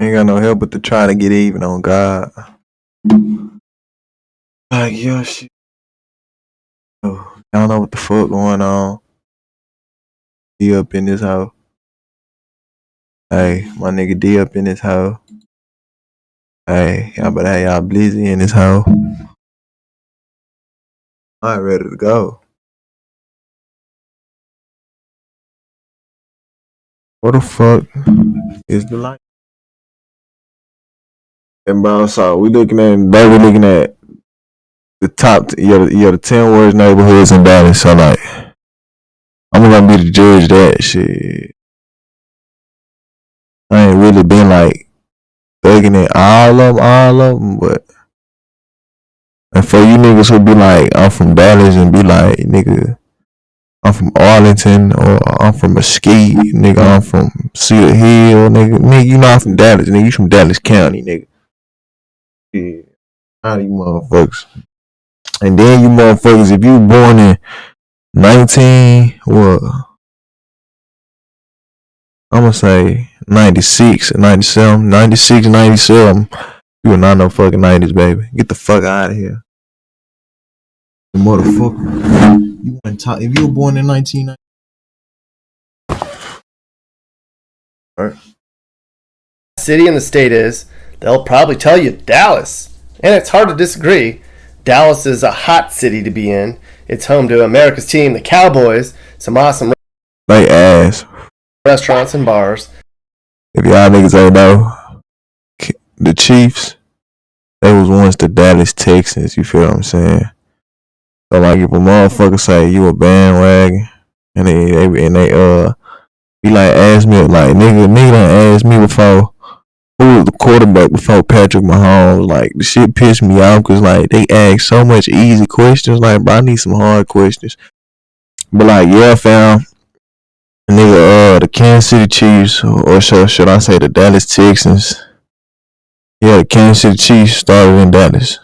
Ain't got no help but to try to get even on God. Like, yo, shit. Oh, I don't know what the fuck going on. D up in this hoe. Hey, my nigga D up in this hoe. Hey, y'all better have y'all blizzy in this hoe. I'm ready to go. What the fuck is the light? And bro, so we looking at the top, the 10 worst neighborhoods in Dallas. So like, I'm gonna be the judge of that shit. I ain't really been like thugging it all of them, but and for you niggas who be like, I'm from Dallas and be like, nigga, I'm from Arlington or I'm from Mesquite, nigga, I'm from Cedar Hill, nigga, you know I'm from Dallas, nigga, you from Dallas County, nigga. Yeah, how you motherfuckers? And then you motherfuckers, if you born in 19, what? I'm gonna say 96, 97, 96, 97. You are not no fucking 90s, baby. Get the fuck out of here. The motherfucker. You want to talk? If you were born in 1990. Right. City in the state is, they'll probably tell you Dallas. And it's hard to disagree. Dallas is a hot city to be in. It's home to America's team, the Cowboys, some awesome ass restaurants and bars. If y'all niggas ain't know, the Chiefs, they was once the Dallas Texans, you feel what I'm saying? So like if a motherfucker say you a bandwagon and they be like ask me like nigga done asked me before who was the quarterback before Patrick Mahomes. Like the shit pissed me off because like they ask so much easy questions. Like bro, I need some hard questions. But like yeah, fam, nigga, the Kansas City Chiefs, or should I say the Dallas Texans? Yeah, the Kansas City Chiefs started in Dallas.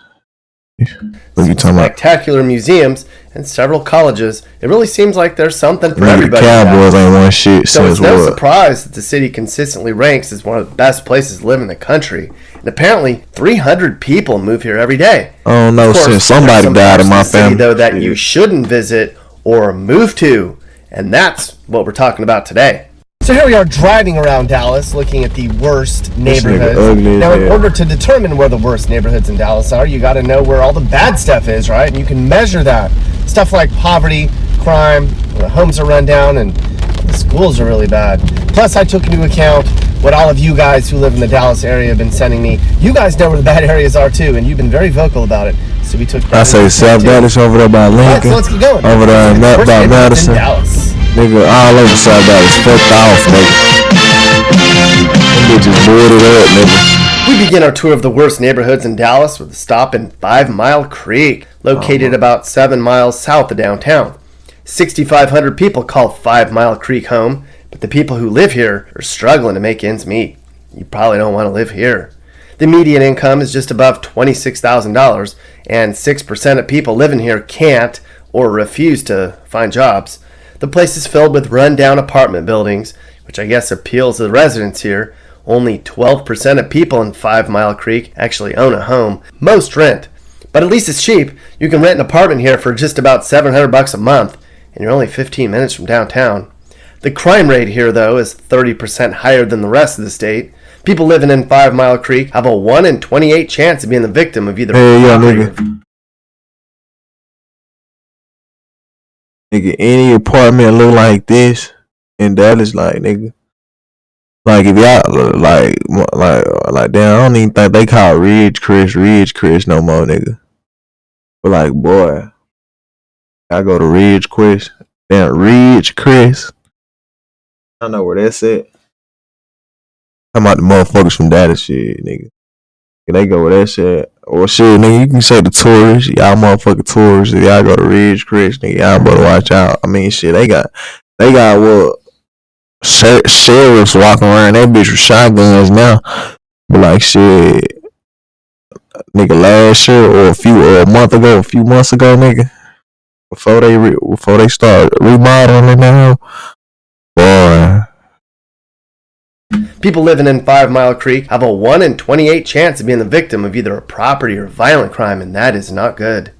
What you talking spectacular about? Museums and several colleges. It really seems like there's something for everybody. The Cowboys ain't won shit so since it's no what? surprise that the city consistently ranks as one of the best places to live in the country. And apparently 300 people move here every day. I don't know, since somebody died in my family. Though that you shouldn't visit or move to. And that's what we're talking about today. So here we are driving around Dallas looking at the worst neighborhoods. Now in order to determine where the worst neighborhoods in Dallas are, you got to know where all the bad stuff is, right? And you can measure that. Stuff like poverty, crime, the homes are run down, and the schools are really bad. Plus I took into account what all of you guys who live in the Dallas area have been sending me. You guys know where the bad areas are too, and you've been very vocal about it. So we took that. I say South Dallas over there by Lincoln. So let's get going. Over there by Madison. Dallas. Nigga, all over South Dallas. Fucked off, nigga. Them bitches boarded up, nigga. We begin our tour of the worst neighborhoods in Dallas with a stop in 5 Mile Creek, located about 7 miles south of downtown. 6,500 people call 5 Mile Creek home, but the people who live here are struggling to make ends meet. You probably don't want to live here. The median income is just above $26,000, and 6% of people living here can't or refuse to find jobs. The place is filled with run-down apartment buildings, which I guess appeals to the residents here. Only 12% of people in 5 Mile Creek actually own a home. Most rent. But at least it's cheap. You can rent an apartment here for just about $700 a month, and you're only 15 minutes from downtown. The crime rate here, though, is 30% higher than the rest of the state. People living in 5 Mile Creek have a 1 in 28 chance of being the victim of either nigga, any apartment look like this in Dallas, like nigga. Like if y'all like damn, I don't even think they call Ridge Chris no more, nigga. But like boy, I go to Ridge Chris. Damn, Ridge Chris. I know where that's at. Talking about the motherfuckers from Dallas shit, nigga. They go where that shit. Or shit, nigga, you can say the tourists. Y'all motherfucking tourists. If y'all go to Ridge Chris, nigga, y'all better watch out. I mean, shit, they got what? Sheriffs walking around that bitch with shotguns now. But like shit, nigga, last year or a few months ago, nigga, before they start remodeling it now, boy, People living in 5 Mile Creek have a 1 in 28 chance of being the victim of either a property or violent crime, and that is not good.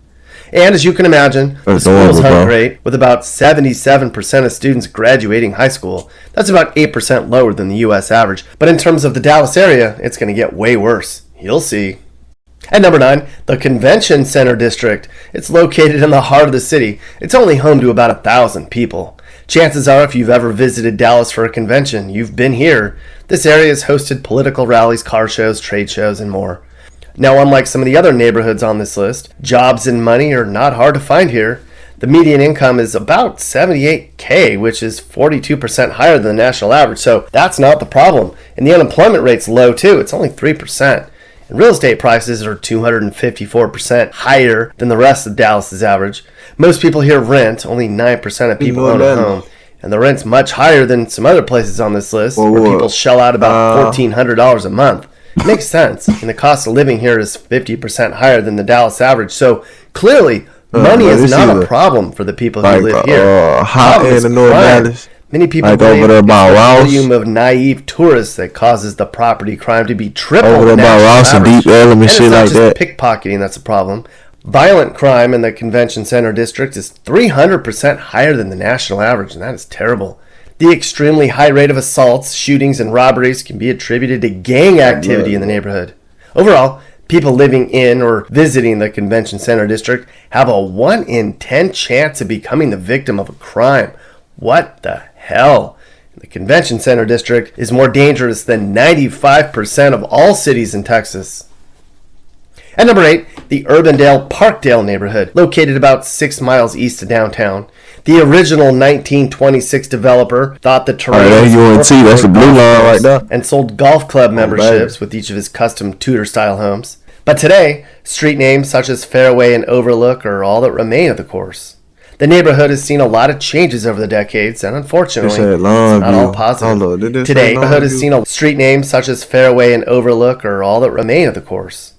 And as you can imagine, the schools aren't great, with about 77% of students graduating high school. That's about 8% lower than the U.S. average. But in terms of the Dallas area, it's going to get way worse. You'll see. At number 9, the Convention Center District. It's located in the heart of the city. It's only home to about 1,000 people. Chances are, if you've ever visited Dallas for a convention, you've been here. This area has hosted political rallies, car shows, trade shows, and more. Now, unlike some of the other neighborhoods on this list, jobs and money are not hard to find here. The median income is about $78K, which is 42% higher than the national average, so that's not the problem. And the unemployment rate's low too, it's only 3%. And real estate prices are 254% higher than the rest of Dallas's average. Most people here rent, only 9% of people own a home. And the rent's much higher than some other places on this list where people shell out about $1,400 a month. It makes sense. And the cost of living here is 50% higher than the Dallas average. So clearly, money is not a problem for the people who live here. Hot in the North Dallas. Many people believe it's the volume of naive tourists that causes the property crime to be triple the national average. And it's not just pickpocketing that's a problem. Violent crime in the Convention Center District is 300% higher than the national average, and that is terrible. The extremely high rate of assaults, shootings, and robberies can be attributed to gang activity in the neighborhood. Overall, people living in or visiting the Convention Center District have a 1 in 10 chance of becoming the victim of a crime. What the hell? The Convention Center District is more dangerous than 95% of all cities in Texas. At number 8, the Urbandale-Parkdale neighborhood, located about 6 miles east of downtown. The original 1926 developer thought the terrain was that's the blue line right there, and sold golf club memberships with each of his custom Tudor-style homes. But today, street names such as Fairway and Overlook are all that remain of the course. The neighborhood has seen a lot of changes over the decades, and unfortunately, it's not all positive. Today, the neighborhood has seen street names such as Fairway and Overlook are all that remain of the course.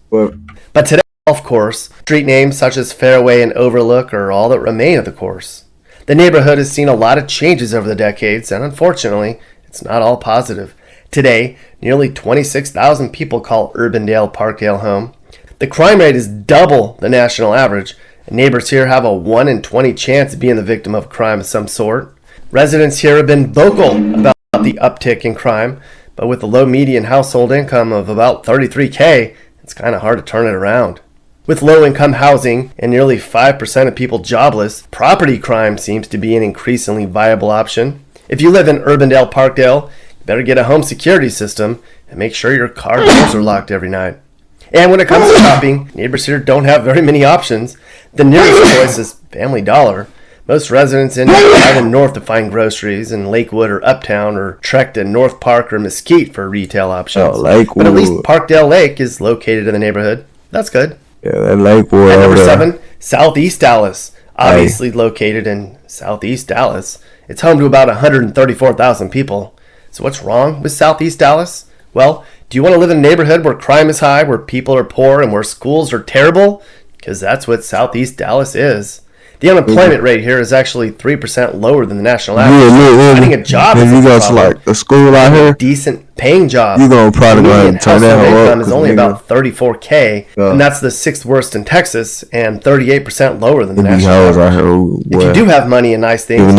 But today, golf course, street names such as Fairway and Overlook are all that remain of the course. The neighborhood has seen a lot of changes over the decades, and unfortunately, it's not all positive. Today, nearly 26,000 people call Urbandale-Parkdale home. The crime rate is double the national average, and neighbors here have a 1 in 20 chance of being the victim of a crime of some sort. Residents here have been vocal about the uptick in crime, but with a low median household income of about $33K, it's kind of hard to turn it around. With low-income housing and nearly 5% of people jobless, property crime seems to be an increasingly viable option. If you live in Urbandale-Parkdale, you better get a home security system and make sure your car doors are locked every night. And when it comes to shopping, neighbors here don't have very many options. The nearest choice is Family Dollar. Most residents in drive north to find groceries, in Lakewood or Uptown, or trek to North Park or Mesquite for retail options. But at least Parkdale Lake is located in the neighborhood. That's good. Yeah, that Lakewood. At number 7, Southeast Dallas. Obviously located in Southeast Dallas. It's home to about 134,000 people. So what's wrong with Southeast Dallas? Well, do you want to live in a neighborhood where crime is high, where people are poor, and where schools are terrible? Because that's what Southeast Dallas is. The unemployment rate here is actually 3% lower than the national average. Finding a job is you go to like the school out here, decent paying job. You're gonna probably go and turn that income is only about $34K, and that's the 6th worst in Texas and 38% lower than the national average. If you do have money and nice things,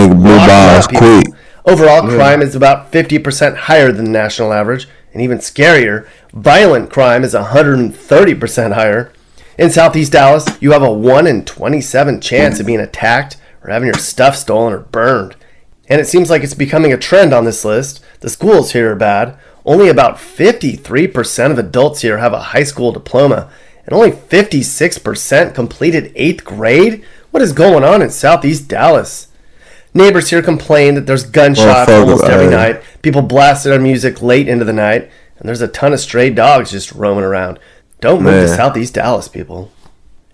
overall crime is about 50% higher than the national average, and even scarier, violent crime is 130% higher. In Southeast Dallas, you have a 1 in 27 chance of being attacked or having your stuff stolen or burned. And it seems like it's becoming a trend on this list. The schools here are bad. Only about 53% of adults here have a high school diploma, and only 56% completed 8th grade? What is going on in Southeast Dallas? Neighbors here complain that there's gunshots almost every night. People blasted our music late into the night, and there's a ton of stray dogs just roaming around. Don't move to Southeast Dallas, people.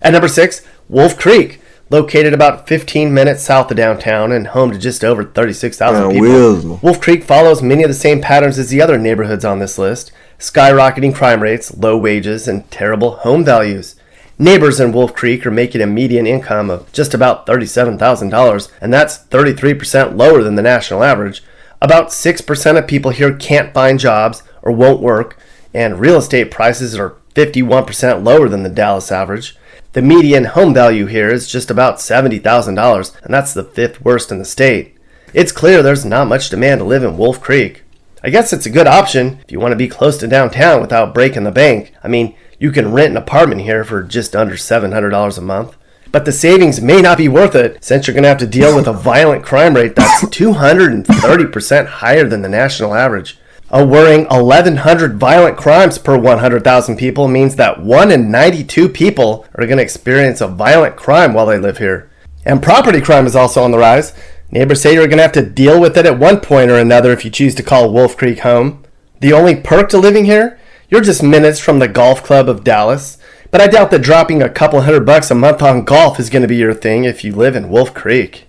At number 6, Wolf Creek, located about 15 minutes south of downtown and home to just over 36,000 people. Wolf Creek follows many of the same patterns as the other neighborhoods on this list: skyrocketing crime rates, low wages, and terrible home values. Neighbors in Wolf Creek are making a median income of just about $37,000, and that's 33% lower than the national average. About 6% of people here can't find jobs or won't work, and real estate prices are 51% lower than the Dallas average. The median home value here is just about $70,000, and that's the 5th worst in the state. It's clear there's not much demand to live in Wolf Creek. I guess it's a good option if you want to be close to downtown without breaking the bank. I mean, you can rent an apartment here for just under $700 a month. But the savings may not be worth it, since you're going to have to deal with a violent crime rate that's 230% higher than the national average. A worrying 1,100 violent crimes per 100,000 people means that 1 in 92 people are going to experience a violent crime while they live here. And property crime is also on the rise. Neighbors say you're going to have to deal with it at one point or another if you choose to call Wolf Creek home. The only perk to living here? You're just minutes from the golf club of Dallas. But I doubt that dropping a couple $100 a month on golf is going to be your thing if you live in Wolf Creek.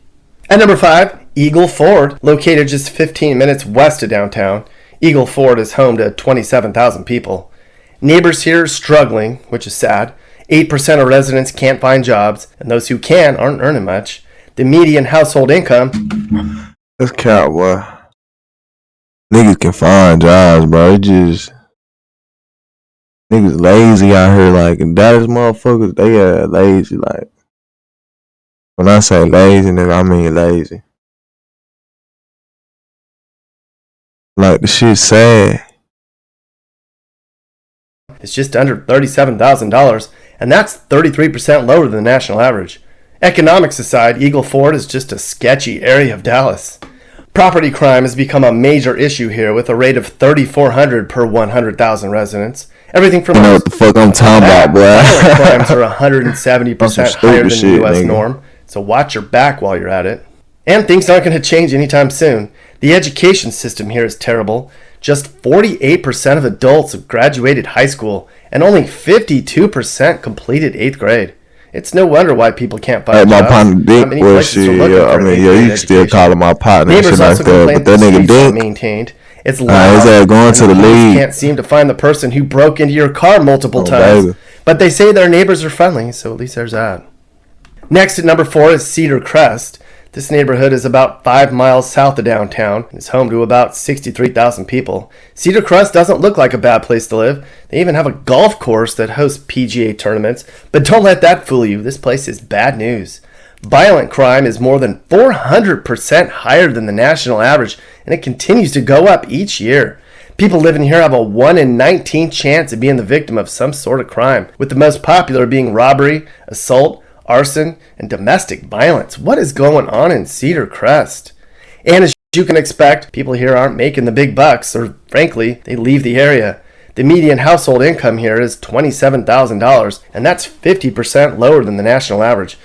At number 5, Eagle Ford, located just 15 minutes west of downtown. Eagle Ford is home to 27,000 people. Neighbors here are struggling, which is sad. 8% of residents can't find jobs, and those who can aren't earning much. The median household income... That's cap, boy. Niggas can find jobs, bro. It just... Niggas lazy out here, like, and Dallas motherfuckers, they are lazy, like. When I say lazy, nigga, I mean lazy. Like, the shit's sad. It's just under $37,000, and that's 33% lower than the national average. Economics aside, Eagle Ford is just a sketchy area of Dallas. Property crime has become a major issue here with a rate of 3,400 per 100,000 residents. Everything from... You know what the fuck I'm talking about, boy. Violent crimes are 170% higher than the U.S. nigga. norm, so watch your back while you're at it. And things aren't going to change anytime soon. The education system here is terrible. Just 48% of adults have graduated high school, and only 52% completed 8th grade. It's no wonder why people can't find my jobs. partner Dick, well, shit, yeah, I mean, yeah, you can still call him my partner and shit like that, but that nigga Dick, maintained. It's loud. His ass going to the league. Can't seem to find the person who broke into your car multiple times. Baby. But they say their neighbors are friendly, so at least there's that. Next at number 4 is Cedar Crest. This neighborhood is about 5 miles south of downtown and is home to about 63,000 people. Cedar Crest doesn't look like a bad place to live. They even have a golf course that hosts PGA tournaments. But don't let that fool you. This place is bad news. Violent crime is more than 400% higher than the national average, and it continues to go up each year. People living here have a 1 in 19 chance of being the victim of some sort of crime, with the most popular being robbery, assault, arson, and domestic violence. What is going on in Cedar Crest? And as you can expect, people here aren't making the big bucks, or frankly, they leave the area. The median household income here is $27,000, and that's 50% lower than the national average.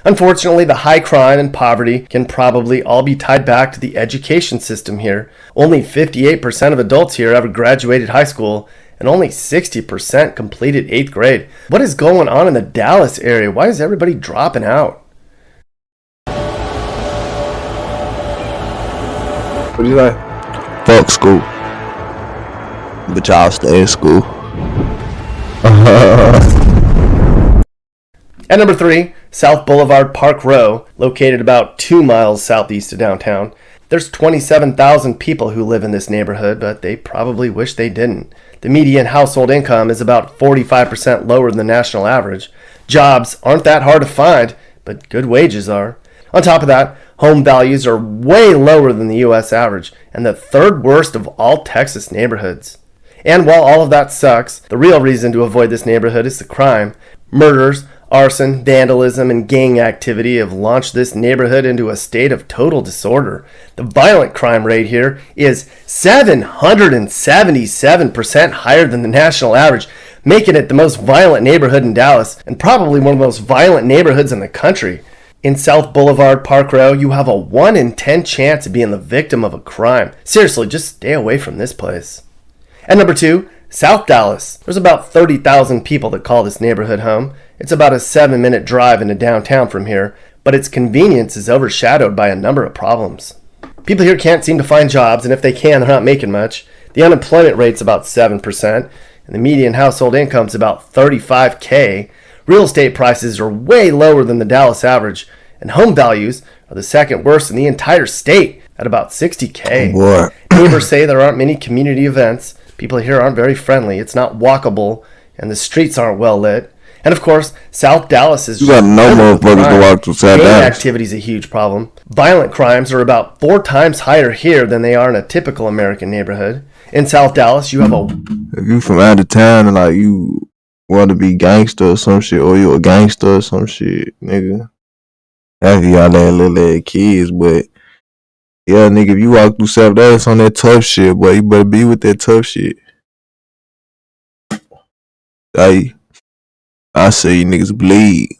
Unfortunately, the high crime and poverty can probably all be tied back to the education system here. Only 58% of adults here ever graduated high school, and only 60% completed 8th grade. What is going on in the Dallas area? Why is everybody dropping out? What do you like? Fuck school. But y'all stay in school. At number 3, South Boulevard Park Row, located about 2 miles southeast of downtown. There's 27,000 people who live in this neighborhood, but they probably wish they didn't. The median household income is about 45% lower than the national average. Jobs aren't that hard to find, but good wages are. On top of that, home values are way lower than the U.S. average, and the 3rd worst of all Texas neighborhoods. And while all of that sucks, the real reason to avoid this neighborhood is the crime. Murders, arson, vandalism, and gang activity have launched this neighborhood into a state of total disorder. The violent crime rate here is 777% higher than the national average, making it the most violent neighborhood in Dallas, and probably one of the most violent neighborhoods in the country. In South Boulevard Park Row, you have a 1 in 10 chance of being the victim of a crime. Seriously, just stay away from this place. At number 2, South Dallas. There's about 30,000 people that call this neighborhood home. It's about a 7-minute drive into downtown from here, but its convenience is overshadowed by a number of problems. People here can't seem to find jobs, and if they can, they're not making much. The unemployment rate's about 7%, and the median household income's about $35K. Real estate prices are way lower than the Dallas average, and home values are the 2nd worst in the entire state. at about $60K. Boy. Neighbors say there aren't many community events. People here aren't very friendly. It's not walkable, and the streets aren't well lit. And of course, South Dallas is You got no motherfuckers to walk through South Dallas. Gang activity is a huge problem. Violent crimes are about 4 times higher here than they are in a typical American neighborhood. In South Dallas, you have if you from out of town and like you want to be gangster or some shit, or you a gangster or some shit, nigga. Half of y'all that little kids, but yeah, nigga, if you walk through South Dallas on that tough shit, boy, you better be with that tough shit. I say you niggas bleed.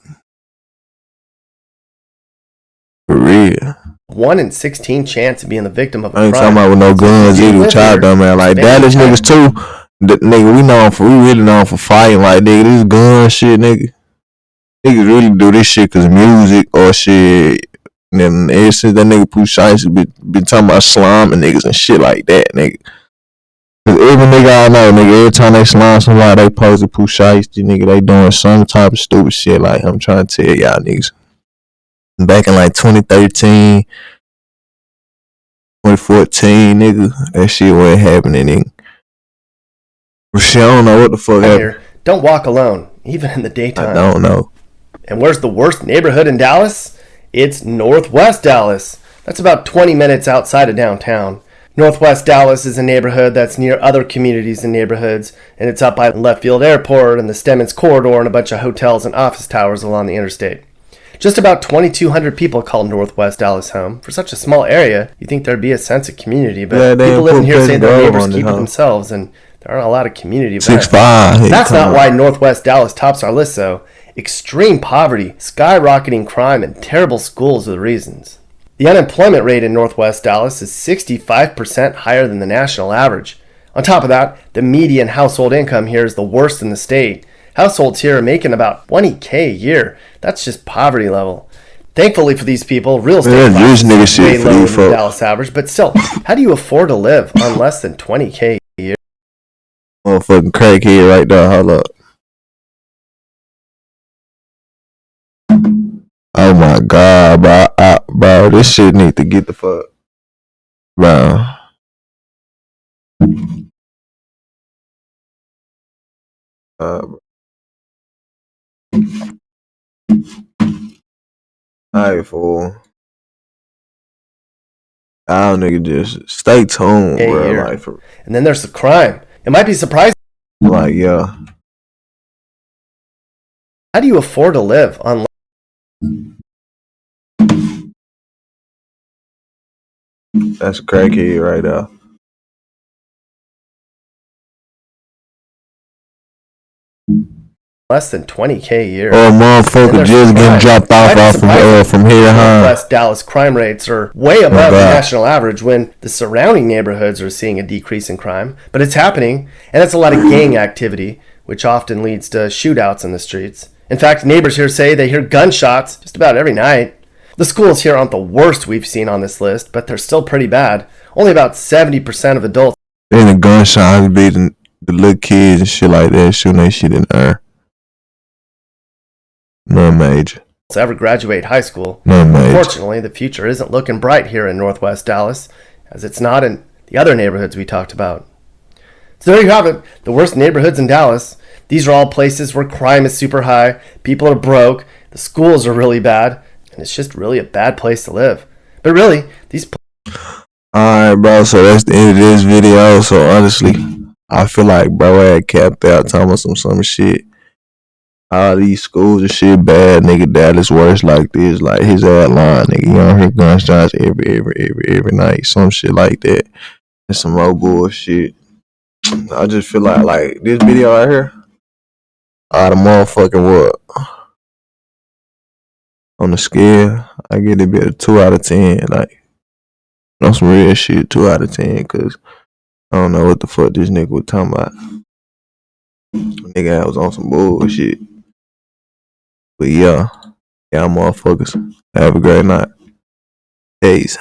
For real. 1 in 16 chance of being the victim of a crime. I ain't talking about with no guns either. Child dumb man. Like Dallas niggas too. Nigga, we really known for fighting. Like nigga, this gun shit, nigga. Niggas really do this shit cause of music or shit. And then ever since that nigga Pooh Shiesty been talking about slime and niggas and shit like that, nigga. Cause every nigga I know, nigga, every time they slime somebody, they post a Pooh Shiesty, nigga, they doing some type of stupid shit. Like I'm trying to tell y'all niggas. Back in like 2013, 2014, nigga, that shit wasn't happening, nigga. Shit, I don't know what the fuck happened. Don't walk alone, even in the daytime. I don't know. And where's the worst neighborhood in Dallas? It's Northwest Dallas. That's about 20 minutes outside of downtown. Northwest Dallas is a neighborhood that's near other communities and neighborhoods, and it's up by Left Field Airport and the Stemmons Corridor and a bunch of hotels and office towers along the interstate. Just about 2,200 people call Northwest Dallas home. For such a small area, you'd think there'd be a sense of community, but people living here say their neighbors keep it themselves, and there aren't a lot of community events. 6'5". That's not why Northwest Dallas tops our list, though. Extreme poverty, skyrocketing crime, and terrible schools are the reasons. The unemployment rate in Northwest Dallas is 65% higher than the national average. On top of that, the median household income here is the worst in the state. Households here are making about $20K a year. That's just poverty level. Thankfully for these people, real estate is way lower than the Dallas average, but still, how do you afford to live on less than $20K a year? Motherfucking crackhead right there, hold up. Oh my god, bro, this shit need to get the fuck, bro. Alright, fool. Y'all nigga just stay tuned, bro. Like, and then there's the crime. It might be surprising. Like, yeah. How do you afford to live on? That's a crackhead right there. Less than $20K a year. Or a motherfucker just getting dropped off from here, huh? Northwest Dallas crime rates are way above the national average when the surrounding neighborhoods are seeing a decrease in crime. But it's happening, and it's a lot of gang activity, which often leads to shootouts in the streets. In fact, neighbors here say they hear gunshots just about every night. The schools here aren't the worst we've seen on this list, but they're still pretty bad. Only about 70% of adults. And the gunshots be the little kids and shit like that shooting that shit in the air. No major. Ever graduate high school. No major. Unfortunately, the future isn't looking bright here in Northwest Dallas, as it's not in the other neighborhoods we talked about. So there you have it, the worst neighborhoods in Dallas. These are all places where crime is super high, people are broke, the schools are really bad, and it's just really a bad place to live. But really, these... Alright, bro, so that's the end of this video. So honestly, I feel like bro had capped out talking about some shit. All these schools and shit bad, nigga. Dallas worse like this, like his ad line, nigga. You don't hear gunshots every night, some shit like that. And some more bullshit. I just feel like this video right here, all the motherfucking what? On the scale, I get it be a 2 out of 10. Like, on some real shit, 2 out of 10. Cause I don't know what the fuck this nigga was talking about. Nigga was on some bullshit. But yeah, y'all motherfuckers, have a great night. Peace.